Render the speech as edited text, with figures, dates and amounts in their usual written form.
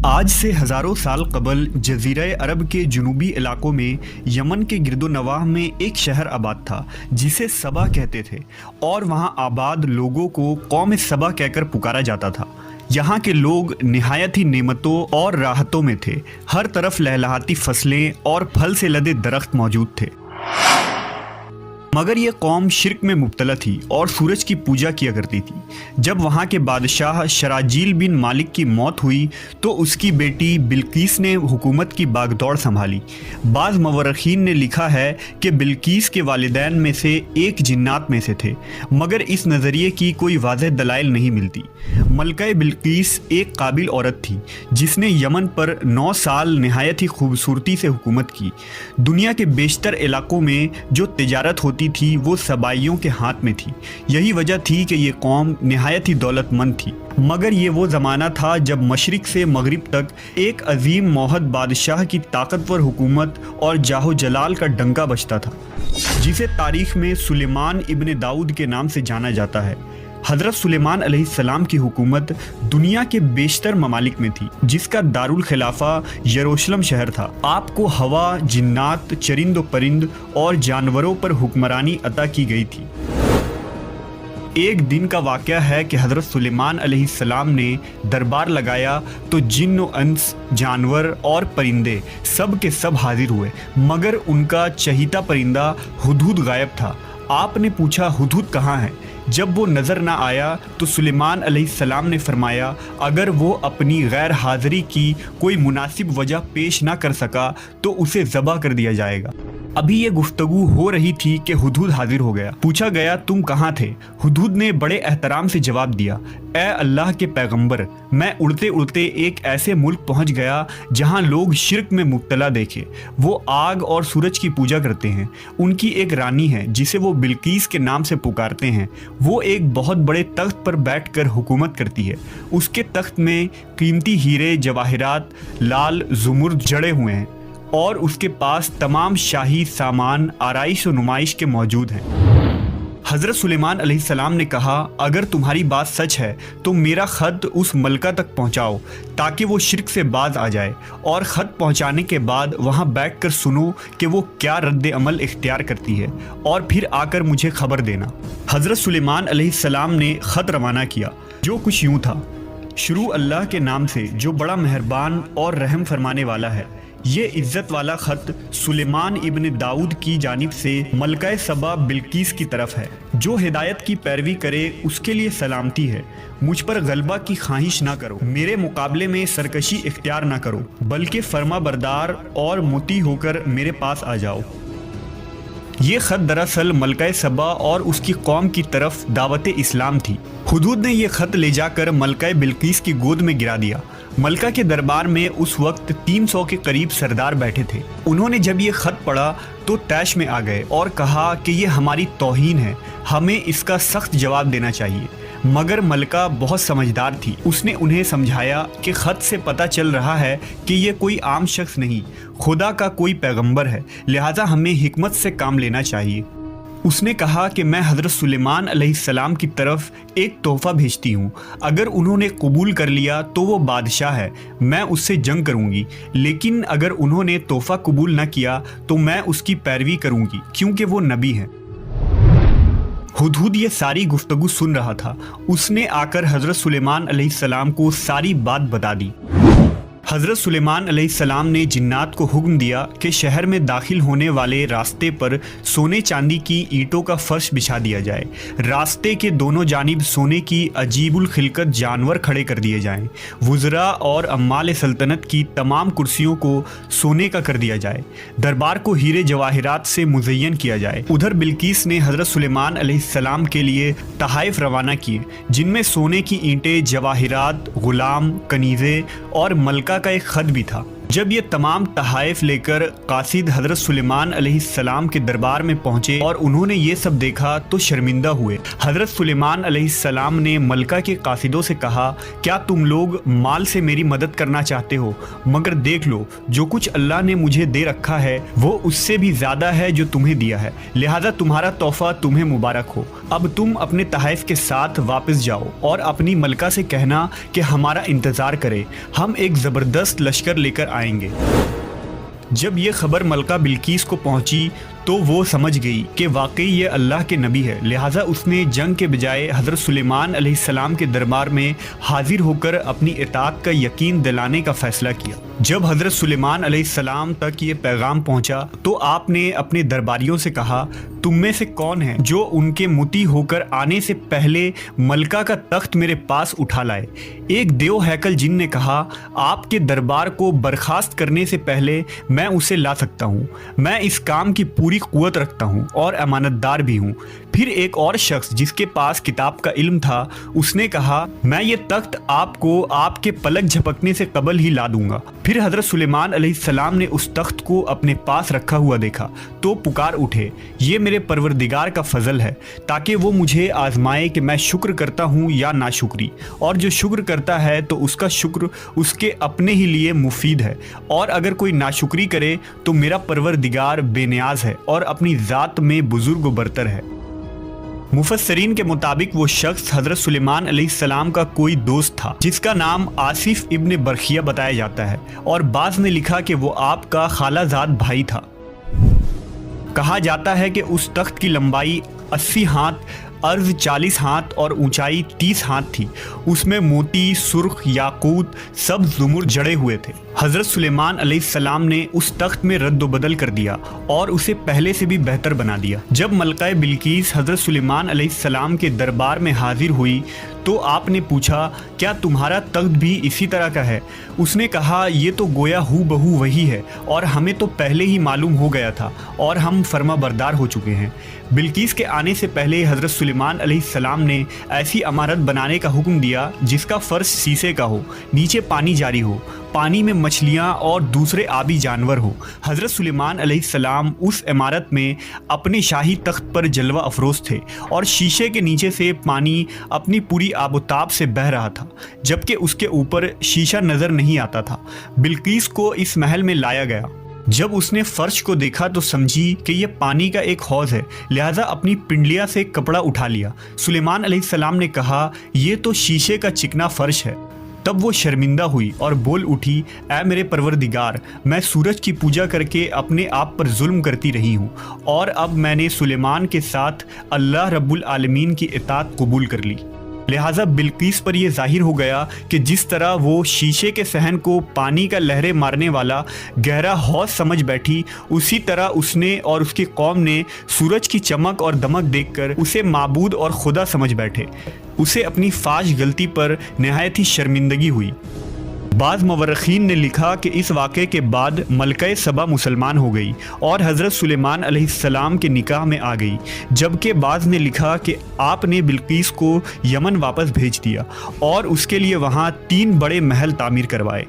آج سے ہزاروں سال قبل جزیرہ عرب کے جنوبی علاقوں میں یمن کے گرد و نواح میں ایک شہر آباد تھا جسے سبا کہتے تھے، اور وہاں آباد لوگوں کو قوم سبا کہہ کر پکارا جاتا تھا۔ یہاں کے لوگ نہایت ہی نعمتوں اور راحتوں میں تھے، ہر طرف لہلہاتی فصلیں اور پھل سے لدے درخت موجود تھے۔ مگر یہ قوم شرک میں مبتلا تھی اور سورج کی پوجا کیا کرتی تھی۔ جب وہاں کے بادشاہ شراجیل بن مالک کی موت ہوئی تو اس کی بیٹی بلقیس نے حکومت کی باغ دوڑ سنبھالی۔ بعض مورخین نے لکھا ہے کہ بلقیس کے والدین میں سے ایک جنات میں سے تھے، مگر اس نظریے کی کوئی واضح دلائل نہیں ملتی۔ ملکہ بلقیس ایک قابل عورت تھی جس نے یمن پر 9 سال نہایت ہی خوبصورتی سے حکومت کی۔ دنیا کے بیشتر علاقوں میں جو تجارت ہوتی تھی وہ سبائیوں کے ہاتھ میں تھی، یہی وجہ تھی کہ یہ قوم نہایت ہی دولت مند تھی۔ مگر یہ وہ زمانہ تھا جب مشرق سے مغرب تک ایک عظیم موحد بادشاہ کی طاقتور حکومت اور جاہ و جلال کا ڈنکا بجتا تھا، جسے تاریخ میں سلیمان ابن داؤد کے نام سے جانا جاتا ہے۔ حضرت سلیمان علیہ السلام کی حکومت دنیا کے بیشتر ممالک میں تھی، جس کا دارالخلافہ یروشلم شہر تھا۔ آپ کو ہوا، جنات، چرند و پرند اور جانوروں پر حکمرانی عطا کی گئی تھی۔ ایک دن کا واقعہ ہے کہ حضرت سلیمان علیہ السلام نے دربار لگایا تو جن و انس، جانور اور پرندے سب کے سب حاضر ہوئے، مگر ان کا چہیتا پرندہ ہدہد غائب تھا۔ آپ نے پوچھا ہدہد کہاں ہے؟ جب وہ نظر نہ آیا تو سلیمان علیہ السلام نے فرمایا اگر وہ اپنی غیر حاضری کی کوئی مناسب وجہ پیش نہ کر سکا تو اسے ذبح کر دیا جائے گا۔ ابھی یہ گفتگو ہو رہی تھی کہ ہدہد حاضر ہو گیا۔ پوچھا گیا تم کہاں تھے؟ ہدہد نے بڑے احترام سے جواب دیا، اے اللہ کے پیغمبر، میں اڑتے اڑتے ایک ایسے ملک پہنچ گیا جہاں لوگ شرک میں مبتلا دیکھے۔ وہ آگ اور سورج کی پوجا کرتے ہیں۔ ان کی ایک رانی ہے جسے وہ بلقیس کے نام سے پکارتے ہیں۔ وہ ایک بہت بڑے تخت پر بیٹھ کر حکومت کرتی ہے۔ اس کے تخت میں قیمتی ہیرے جواہرات لال زمرد جڑے ہوئے ہیں، اور اس کے پاس تمام شاہی سامان آرائش و نمائش کے موجود ہیں۔ حضرت سلیمان علیہ السلام نے کہا اگر تمہاری بات سچ ہے تو میرا خط اس ملکہ تک پہنچاؤ تاکہ وہ شرک سے باز آ جائے، اور خط پہنچانے کے بعد وہاں بیٹھ کر سنو کہ وہ کیا رد عمل اختیار کرتی ہے، اور پھر آ کر مجھے خبر دینا۔ حضرت سلیمان علیہ السلام نے خط روانہ کیا، جو کچھ یوں تھا: شروع اللہ کے نام سے جو بڑا مہربان اور رحم فرمانے والا ہے۔ یہ عزت والا خط سلیمان ابن داؤد کی جانب سے ملکہ سبا بلقیس کی طرف ہے۔ جو ہدایت کی پیروی کرے اس کے لیے سلامتی ہے۔ مجھ پر غلبہ کی خواہش نہ کرو، میرے مقابلے میں سرکشی اختیار نہ کرو، بلکہ فرما بردار اور مطیع ہو کر میرے پاس آ جاؤ۔ یہ خط دراصل ملکہ سبا اور اس کی قوم کی طرف دعوت اسلام تھی۔ ہدہد نے یہ خط لے جا کر ملکہ بلقیس کی گود میں گرا دیا۔ ملکہ کے دربار میں اس وقت 300 کے قریب سردار بیٹھے تھے۔ انہوں نے جب یہ خط پڑھا تو طیش میں آ گئے اور کہا کہ یہ ہماری توہین ہے، ہمیں اس کا سخت جواب دینا چاہیے۔ مگر ملکہ بہت سمجھدار تھی، اس نے انہیں سمجھایا کہ خط سے پتہ چل رہا ہے کہ یہ کوئی عام شخص نہیں، خدا کا کوئی پیغمبر ہے، لہٰذا ہمیں حکمت سے کام لینا چاہیے۔ اس نے کہا کہ میں حضرت سلیمان علیہ السلام کی طرف ایک تحفہ بھیجتی ہوں، اگر انہوں نے قبول کر لیا تو وہ بادشاہ ہے، میں اس سے جنگ کروں گی، لیکن اگر انہوں نے تحفہ قبول نہ کیا تو میں اس کی پیروی کروں گی کیونکہ وہ نبی ہے۔ ہدہد یہ ساری گفتگو سن رہا تھا۔ اس نے آ کر حضرت سلیمان علیہ السلام کو ساری بات بتا دی۔ حضرت سلیمان علیہ السلام نے جنات کو حکم دیا کہ شہر میں داخل ہونے والے راستے پر سونے چاندی کی اینٹوں کا فرش بچھا دیا جائے۔ راستے کے دونوں جانب سونے کی عجیب الخلقت جانور کھڑے کر دیے جائیں۔ وزراء اور عمال سلطنت کی تمام کرسیوں کو سونے کا کر دیا جائے۔ دربار کو ہیرے جواہرات سے مزین کیا جائے۔ ادھر بلقیس نے حضرت سلیمان علیہ السلام کے لیے تحائف روانہ کیے، جن میں سونے کی اینٹیں، جواہرات، غلام، کنیزیں اور ملکہ کا ایک خط بھی تھا۔ جب یہ تمام تحائف لے کر قاصد حضرت سلیمان علیہ السلام کے دربار میں پہنچے اور انہوں نے یہ سب دیکھا تو شرمندہ ہوئے۔ حضرت سلیمان علیہ السلام نے ملکہ کے قاصدوں سے کہا، کیا تم لوگ مال سے میری مدد کرنا چاہتے ہو؟ مگر دیکھ لو، جو کچھ اللہ نے مجھے دے رکھا ہے وہ اس سے بھی زیادہ ہے جو تمہیں دیا ہے، لہذا تمہارا تحفہ تمہیں مبارک ہو۔ اب تم اپنے تحائف کے ساتھ واپس جاؤ اور اپنی ملکہ سے کہنا کہ ہمارا انتظار کرے، ہم ایک زبردست لشکر لے کر آئیں گے۔ جب یہ خبر ملکہ بلقیس کو پہنچی تو وہ سمجھ گئی کہ واقعی یہ اللہ کے نبی ہے، لہٰذا اس نے جنگ کے بجائے حضرت سلیمان علیہ السلام کے دربار میں حاضر ہو کر اپنی اطاعت کا یقین دلانے کا فیصلہ کیا۔ جب حضرت سلیمان علیہ السلام تک یہ پیغام پہنچا تو آپ نے اپنے درباریوں سے کہا، تم میں سے کون ہے جو ان کے مطیع ہو کر آنے سے پہلے ملکہ کا تخت میرے پاس اٹھا لائے؟ ایک دیو ہیکل جن نے کہا، آپ کے دربار کو برخاست کرنے سے پہلے میں اسے لا سکتا ہوں، میں اس کام کی پوری قوت رکھتا ہوں اور امانت دار بھی ہوں۔ پھر ایک اور شخص جس کے پاس کتاب کا علم تھا، اس نے کہا، میں یہ تخت آپ کو آپ کے پلک جھپکنے سے قبل ہی لا دوں گا۔ پھر حضرت سلیمان علیہ السلام نے اس تخت کو اپنے پاس رکھا ہوا دیکھا تو پکار اٹھے، یہ میرے پروردگار کا فضل ہے تاکہ وہ مجھے آزمائے کہ میں شکر کرتا ہوں یا ناشکری، اور جو شکر کرتا ہے تو اس کا شکر اس کے اپنے ہی لیے مفید ہے، اور اگر کوئی ناشکری کرے تو میرا پروردگار بے نیاز ہے اور اپنی ذات میں بزرگ و برتر ہے۔ مفسرین کے مطابق وہ شخص حضرت سلیمان علیہ السلام کا کوئی دوست تھا جس کا نام آصف ابن برخیہ بتایا جاتا ہے، اور بعض نے لکھا کہ وہ آپ کا خالہ زاد بھائی تھا۔ کہا جاتا ہے کہ اس تخت کی لمبائی 80 ہاتھ، عرض 40 ہاتھ اور اونچائی 30 ہاتھ تھی۔ اس میں موتی، سرخ، یاقوت، سبز زمر جڑے ہوئے تھے۔ حضرت سلیمان علیہ السلام نے اس تخت میں رد و بدل کر دیا اور اسے پہلے سے بھی بہتر بنا دیا۔ جب ملکہ بلقیس حضرت سلیمان علیہ السلام کے دربار میں حاضر ہوئی تو آپ نے پوچھا، کیا تمہارا تخت بھی اسی طرح کا ہے؟ اس نے کہا، یہ تو گویا ہو بہو وہی ہے، اور ہمیں تو پہلے ہی معلوم ہو گیا تھا اور ہم فرما بردار ہو چکے ہیں۔ بلقیس کے آنے سے پہلے حضرت سلیمان علیہ السلام نے ایسی عمارت بنانے کا حکم دیا جس کا فرش شیشے کا ہو، نیچے پانی جاری ہو، پانی میں مچھلیاں اور دوسرے آبی جانور ہو۔ حضرت سلیمان علیہ السلام اس عمارت میں اپنے شاہی تخت پر جلوہ افروز تھے، اور شیشے کے نیچے سے پانی اپنی پوری آب و تاب سے بہہ رہا تھا، جبکہ اس کے اوپر شیشہ نظر نہیں آتا تھا۔ بلقیس کو اس محل میں لایا گیا۔ جب اس نے فرش کو دیکھا تو سمجھی کہ یہ پانی کا ایک حوض ہے، لہٰذا اپنی پنڈلیا سے کپڑا اٹھا لیا۔ سلیمان علیہ السلام نے کہا، یہ تو شیشے کا چکنا فرش ہے۔ تب وہ شرمندہ ہوئی اور بول اٹھی، اے میرے پروردگار، میں سورج کی پوجا کر کے اپنے آپ پر ظلم کرتی رہی ہوں، اور اب میں نے سلیمان کے ساتھ اللہ رب العالمین کی اطاعت قبول کر لی۔ لہٰذا بلقیس پر یہ ظاہر ہو گیا کہ جس طرح وہ شیشے کے صحن کو پانی کا لہریں مارنے والا گہرا حوض سمجھ بیٹھی، اسی طرح اس نے اور اس کی قوم نے سورج کی چمک اور دمک دیکھ کر اسے معبود اور خدا سمجھ بیٹھے۔ اسے اپنی فاش غلطی پر نہایت ہی شرمندگی ہوئی۔ بعض مورخین نے لکھا کہ اس واقعے کے بعد ملکہ سبا مسلمان ہو گئی اور حضرت سلیمان علیہ السلام کے نکاح میں آ گئی، جبکہ بعض نے لکھا کہ آپ نے بلقیس کو یمن واپس بھیج دیا اور اس کے لیے وہاں 3 بڑے محل تعمیر کروائے۔